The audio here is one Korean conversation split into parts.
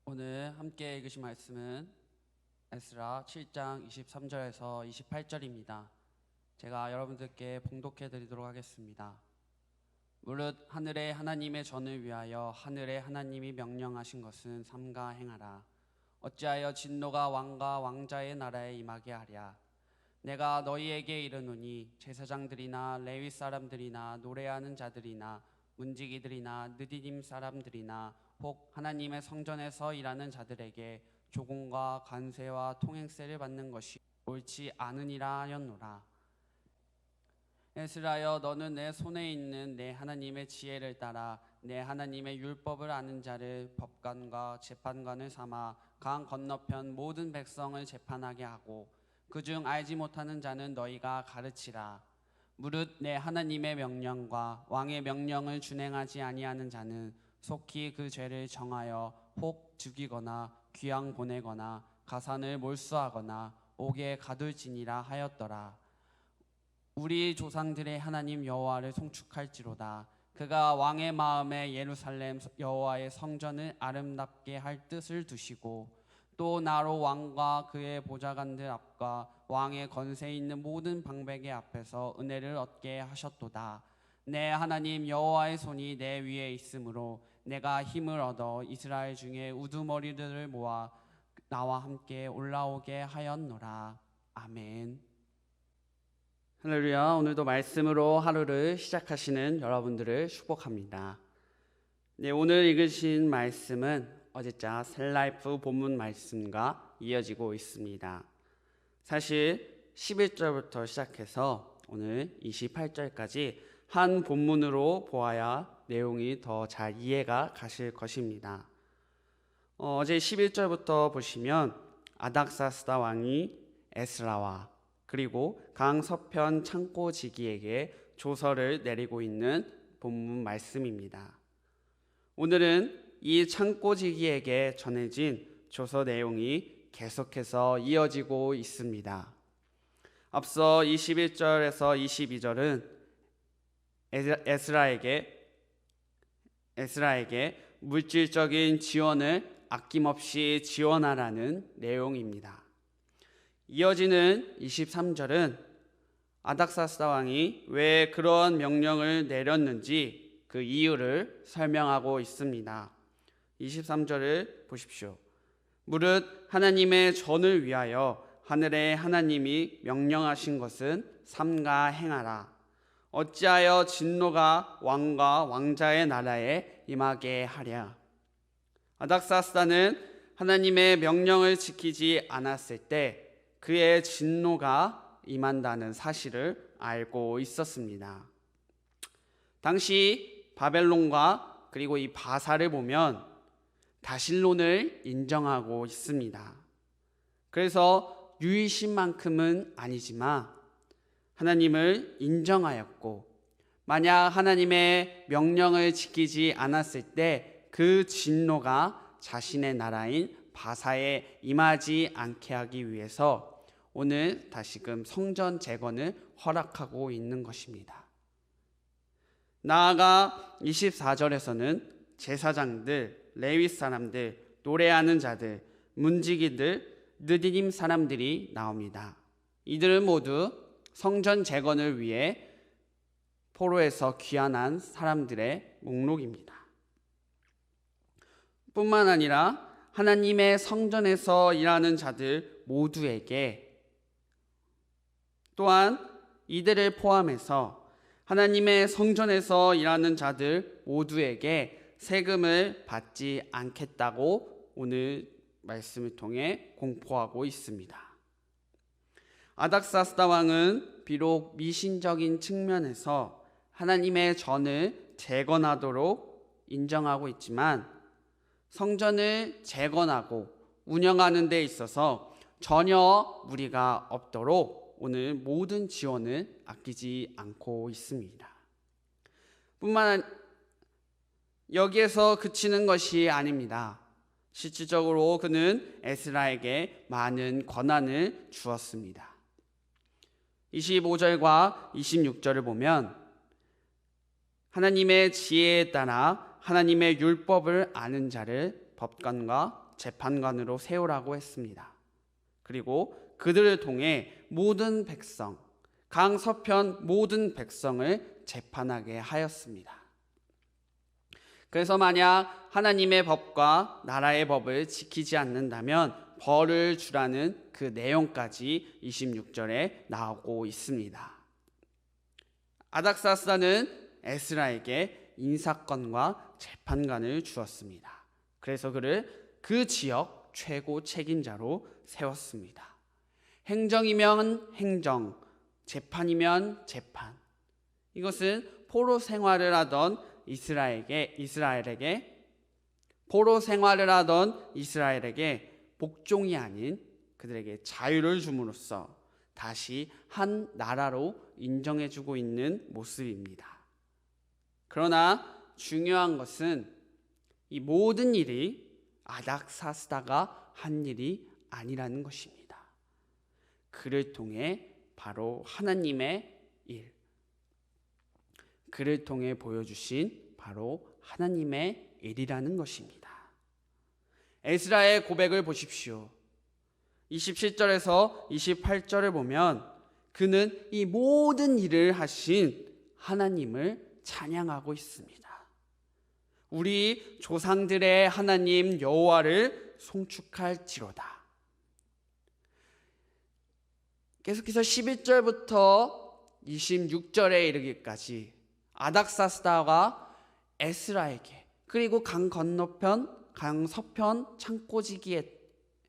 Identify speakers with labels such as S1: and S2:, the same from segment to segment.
S1: 오늘 함께 읽으신 말씀은 에스라 7장 23절에서 28절입니다. 제가 여러분들께 봉독해 드리도록 하겠습니다. 무릇 하늘의 하나님의 전을 위하여 하늘의 하나님이 명령하신 것은 삼가 행하라. 어찌하여 진노가 왕과 왕자의 나라에 임하게 하랴. 내가 너희에게 이르노니 제사장들이나 레위 사람들이나 노래하는 자들이나 문지기들이나 느디님 사람들이나 혹 하나님의 성전에서 일하는 자들에게 조공과 관세와 통행세를 받는 것이 옳지 않으니라 하였노라. 에스라여, 너는 내 손에 있는 내 하나님의 지혜를 따라 내 하나님의 율법을 아는 자를 법관과 재판관을 삼아 강 건너편 모든 백성을 재판하게 하고 그중 알지 못하는 자는 너희가 가르치라. 무릇 내 하나님의 명령과 왕의 명령을 준행하지 아니하는 자는 속히 그 죄를 정하여 혹 죽이거나 귀양 보내거나 가산을 몰수하거나 옥에 가둘지니라 하였더라. 우리 조상들의 하나님 여호와를 송축할지로다. 그가 왕의 마음에 예루살렘 여호와의 성전을 아름답게 할 뜻을 두시고 또 나로 왕과 그의 보좌관들 앞과 왕의 권세 있는 모든 방백의 앞에서 은혜를 얻게 하셨도다. 내 하나님 여호와의 손이 내 위에 있으므로 내가 힘을 얻어 이스라엘 중에 우두머리들을 모아 나와 함께 올라오게 하였노라. 아멘. 할렐루야. 오늘도 말씀으로 하루를 시작하시는 여러분들을 축복합니다. 네, 오늘 읽으신 말씀은 어제자 셀라이프 본문 말씀과 이어지고 있습니다. 사실 11절부터 시작해서 오늘 28절까지 한 본문으로 보아야 내용이 더 잘 이해가 가실 것입니다. 어제 11절부터 보시면 아닥사스다 왕이 에스라와 그리고 강 서편 창고지기에게 조서를 내리고 있는 본문 말씀입니다. 오늘은 이 창고지기에게 전해진 조서 내용이 계속해서 이어지고 있습니다. 앞서 21절에서 22절은 에스라에게 물질적인 지원을 아낌없이 지원하라는 내용입니다. 이어지는 23절은 아닥사스다 왕이 왜 그런 명령을 내렸는지 그 이유를 설명하고 있습니다. 23절을 보십시오. 무릇 하나님의 전을 위하여 하늘의 하나님이 명령하신 것은 삼가 행하라. 어찌하여 진노가 왕과 왕자의 나라에 임하게 하랴. 아닥사스다는 하나님의 명령을 지키지 않았을 때 그의 진노가 임한다는 사실을 알고 있었습니다. 당시 바벨론과 그리고 이 바사를 보면 다실론을 인정하고 있습니다. 그래서 유일신만큼은 아니지만 하나님을 인정하였고 만약 하나님의 명령을 지키지 않았을 때 그 진노가 자신의 나라인 바사에 임하지 않게 하기 위해서 오늘 다시금 성전 재건을 허락하고 있는 것입니다. 나아가 24절에서는 제사장들, 레위 사람들, 노래하는 자들, 문지기들, 느디님 사람들이 나옵니다. 이들은 모두 성전 재건을 위해 포로에서 귀환한 사람들의 목록입니다. 뿐만 아니라 하나님의 성전에서 일하는 자들 모두에게 또한 이들을 포함해서 하나님의 성전에서 일하는 자들 모두에게 세금을 받지 않겠다고 오늘 말씀을 통해 공포하고 있습니다. 아닥사스다 왕은 비록 미신적인 측면에서 하나님의 전을 재건하도록 인정하고 있지만 성전을 재건하고 운영하는 데 있어서 전혀 무리가 없도록 오늘 모든 지원을 아끼지 않고 있습니다. 여기에서 그치는 것이 아닙니다. 실질적으로 그는 에스라에게 많은 권한을 주었습니다. 25절과 26절을 보면 하나님의 지혜에 따라 하나님의 율법을 아는 자를 법관과 재판관으로 세우라고 했습니다. 그리고 그들을 통해 모든 백성, 강서편 모든 백성을 재판하게 하였습니다. 그래서 만약 하나님의 법과 나라의 법을 지키지 않는다면 벌을 주라는 그 내용까지 26절에 나오고 있습니다. 아닥사스다는 에스라에게 인사권과 재판관을 주었습니다. 그래서 그를 그 지역 최고 책임자로 세웠습니다. 행정이면 행정, 재판이면 재판. 이것은 포로 생활을 하던 이스라엘에게 복종이 아닌 그들에게 자유를 줌으로써 다시 한 나라로 인정해주고 있는 모습입니다. 그러나 중요한 것은 이 모든 일이 아닥사스다가 한 일이 아니라는 것입니다. 그를 통해 바로 하나님의 일, 그를 통해 보여주신 바로 하나님의 일이라는 것입니다. 에스라의 고백을 보십시오. 27절에서 28절을 보면 그는 이 모든 일을 하신 하나님을 찬양하고 있습니다. 우리 조상들의 하나님 여호와를 송축할지로다. 계속해서 11절부터 26절에 이르기까지 아닥사스다가 에스라에게 그리고 강 건너편, 강 서편 창고지기에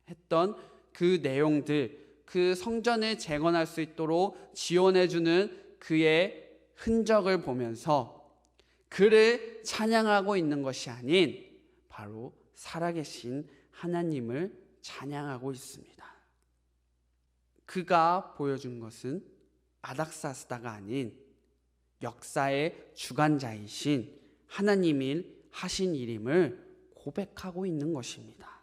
S1: 했던 그 내용들, 그 성전을 재건할 수 있도록 지원해주는 그의 흔적을 보면서 그를 찬양하고 있는 것이 아닌 바로 살아계신 하나님을 찬양하고 있습니다. 그가 보여준 것은 아닥사스다가 아닌 역사의 주관자이신 하나님이 하신 일임을 고백하고 있는 것입니다.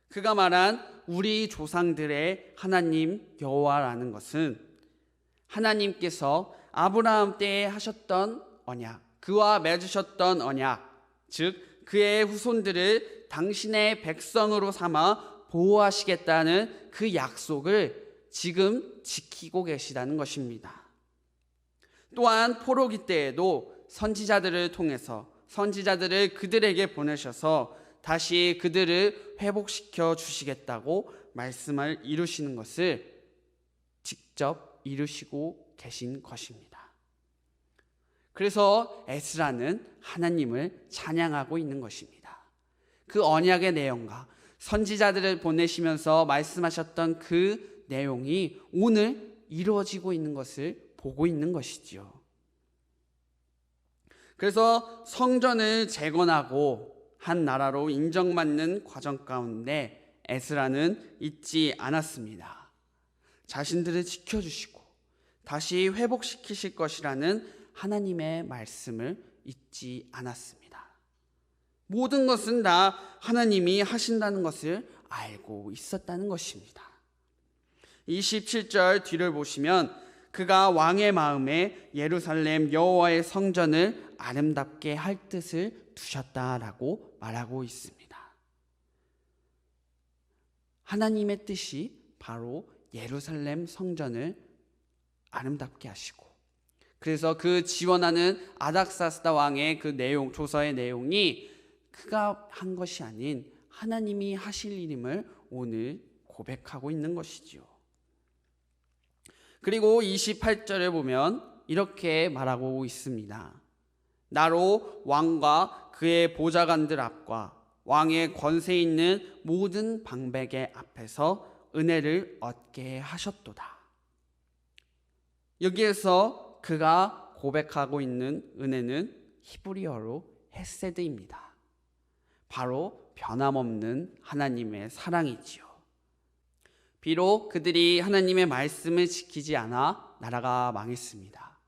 S1: 그가 말한 우리 조상들의 하나님 여호와라는 것은 하나님께서 아브라함 때에 하셨던 언약, 그와 맺으셨던 언약, 즉 그의 후손들을 당신의 백성으로 삼아 보호하시겠다는 그 약속을 지금 지키고 계시다는 것입니다. 또한 포로기 때에도 선지자들을 통해서 선지자들을 그들에게 보내셔서 다시 그들을 회복시켜 주시겠다고 말씀을 이루시는 것을 직접 이루시고 계신 것입니다. 그래서 에스라는 하나님을 찬양하고 있는 것입니다. 그 언약의 내용과 선지자들을 보내시면서 말씀하셨던 그 내용이 오늘 이루어지고 있는 것을 보고 있는 것이지요. 그래서 성전을 재건하고 한 나라로 인정받는 과정 가운데 에스라는 잊지 않았습니다. 자신들을 지켜주시고 다시 회복시키실 것이라는 하나님의 말씀을 잊지 않았습니다. 모든 것은 다 하나님이 하신다는 것을 알고 있었다는 것입니다. 27절 뒤를 보시면 그가 왕의 마음에 예루살렘 여호와의 성전을 아름답게 할 뜻을 두셨다라고 말하고 있습니다. 하나님의 뜻이 바로 예루살렘 성전을 아름답게 하시고, 그래서 그 지원하는 아닥사스다 왕의 그 내용, 조서의 내용이 그가 한 것이 아닌 하나님이 하실 일임을 오늘 고백하고 있는 것이지요. 그리고 28절에 보면 이렇게 말하고 있습니다. 나로 왕과 그의 보좌관들 앞과 왕의 권세 있는 모든 방백의 앞에서 은혜를 얻게 하셨도다. 여기에서 그가 고백하고 있는 은혜는 히브리어로 헤세드입니다. 바로 변함없는 하나님의 사랑이지요. 비록 그들이 하나님의 말씀을 지키지 않아 나라가 망했습니다.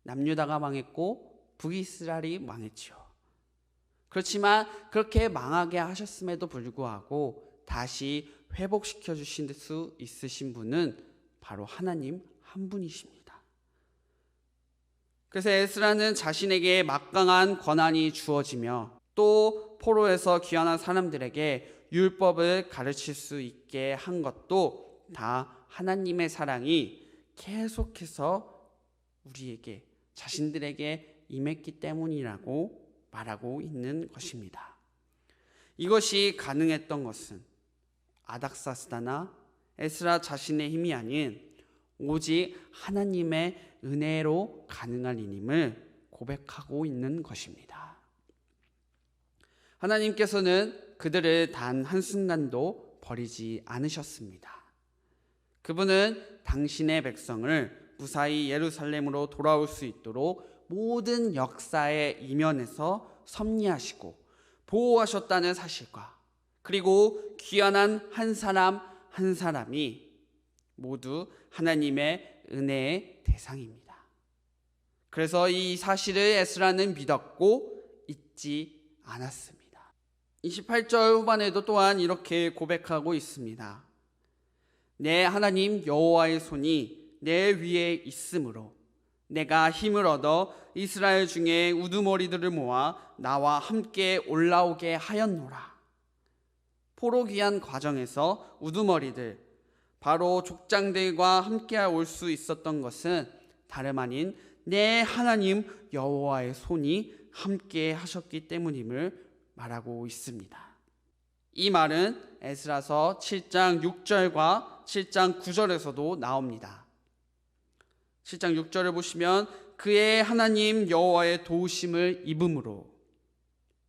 S1: 남유다가 망했고 북이스라엘이 망했지요. 그렇지만 그렇게 망하게 하셨음에도 불구하고 다시 회복시켜 주실 수 있으신 분은 바로 하나님 한 분이십니다. 그래서 에스라는 자신에게 막강한 권한이 주어지며 또 포로에서 귀환한 사람들에게 율법을 가르칠 수 있게 한 것도 다 하나님의 사랑이 계속해서 우리에게, 자신들에게 임했기 때문이라고 말하고 있는 것입니다. 이것이 가능했던 것은 아닥사스다나 에스라 자신의 힘이 아닌 오직 하나님의 은혜로 가능한 일임을 고백하고 있는 것입니다. 하나님께서는 그들을 단 한순간도 버리지 않으셨습니다. 그분은 당신의 백성을 무사히 예루살렘으로 돌아올 수 있도록 모든 역사의 이면에서 섭리하시고 보호하셨다는 사실과, 그리고 귀환한 한 사람 한 사람이 모두 하나님의 은혜의 대상입니다. 그래서 이 사실을 에스라는 믿었고 잊지 않았습니다. 28절 후반에도 또한 이렇게 고백하고 있습니다. 내 하나님 여호와의 손이 내 위에 있으므로 내가 힘을 얻어 이스라엘 중에 우두머리들을 모아 나와 함께 올라오게 하였노라. 포로 귀환 과정에서 우두머리들, 바로 족장들과 함께 올 수 있었던 것은 다름 아닌 내 하나님 여호와의 손이 함께 하셨기 때문임을 말하고 있습니다. 이 말은 에스라서 7장 6절과 7장 9절에서도 나옵니다. 7장 6절을 보시면 그의 하나님 여호와의 도우심을 입음으로,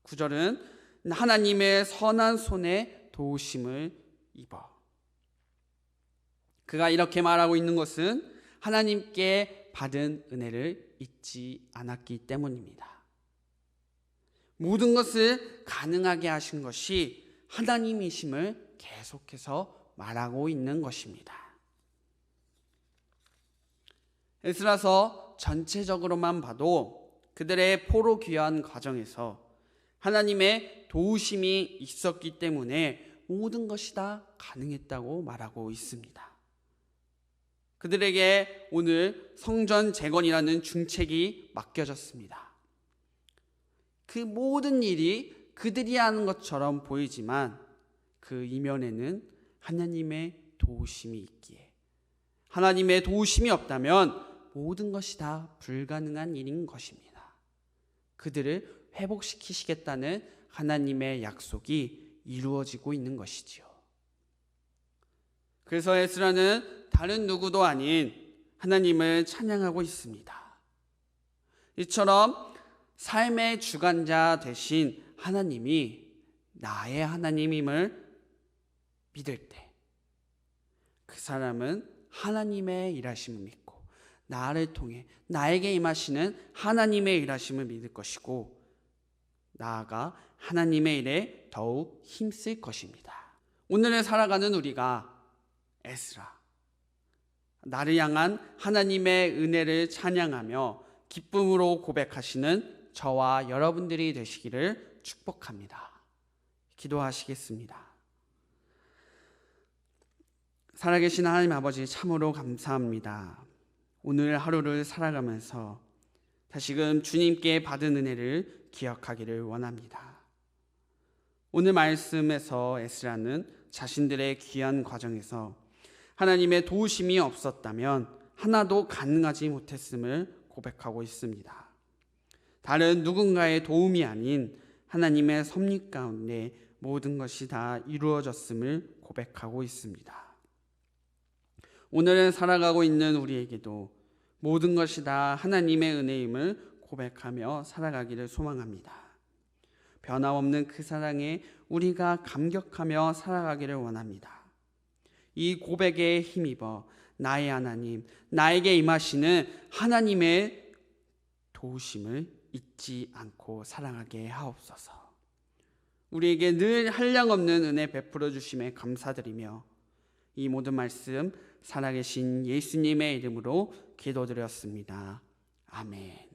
S1: 9절은 하나님의 선한 손에 도우심을 입어. 그가 이렇게 말하고 있는 것은 하나님께 받은 은혜를 잊지 않았기 때문입니다. 모든 것을 가능하게 하신 것이 하나님이심을 계속해서 말하고 있는 것입니다. 에스라서 전체적으로만 봐도 그들의 포로 귀환 과정에서 하나님의 도우심이 있었기 때문에 모든 것이 다 가능했다고 말하고 있습니다. 그들에게 오늘 성전 재건이라는 중책이 맡겨졌습니다. 그 모든 일이 그들이 하는 것처럼 보이지만 그 이면에는 하나님의 도우심이 있기에, 하나님의 도우심이 없다면 모든 것이 다 불가능한 일인 것입니다. 그들을 회복시키시겠다는 하나님의 약속이 이루어지고 있는 것이지요. 그래서 에스라는 다른 누구도 아닌 하나님을 찬양하고 있습니다. 이처럼 삶의 주관자 되신 하나님이 나의 하나님임을 믿을 때 그 사람은 하나님의 일하심을 믿고 나를 통해 나에게 임하시는 하나님의 일하심을 믿을 것이고, 나아가 하나님의 일에 더욱 힘쓸 것입니다. 오늘을 살아가는 우리가 에스라, 나를 향한 하나님의 은혜를 찬양하며 기쁨으로 고백하시는 저와 여러분들이 되시기를 축복합니다. 기도하시겠습니다. 살아계신 하나님 아버지, 참으로 감사합니다. 오늘 하루를 살아가면서 다시금 주님께 받은 은혜를 기억하기를 원합니다. 오늘 말씀에서 에스라는 자신들의 귀한 과정에서 하나님의 도우심이 없었다면 하나도 가능하지 못했음을 고백하고 있습니다. 다른 누군가의 도움이 아닌 하나님의 섭리 가운데 모든 것이 다 이루어졌음을 고백하고 있습니다. 오늘은 살아가고 있는 우리에게도 모든 것이 다 하나님의 은혜임을 고백하며 살아가기를 소망합니다. 변함없는 그 사랑에 우리가 감격하며 살아가기를 원합니다. 이 고백에 힘입어 나의 하나님, 나에게 임하시는 하나님의 도우심을 잊지 않고 사랑하게 하옵소서. 우리에게 늘 한량없는 은혜 베풀어 주심에 감사드리며 이 모든 말씀 살아계신 예수님의 이름으로 기도드렸습니다. 아멘.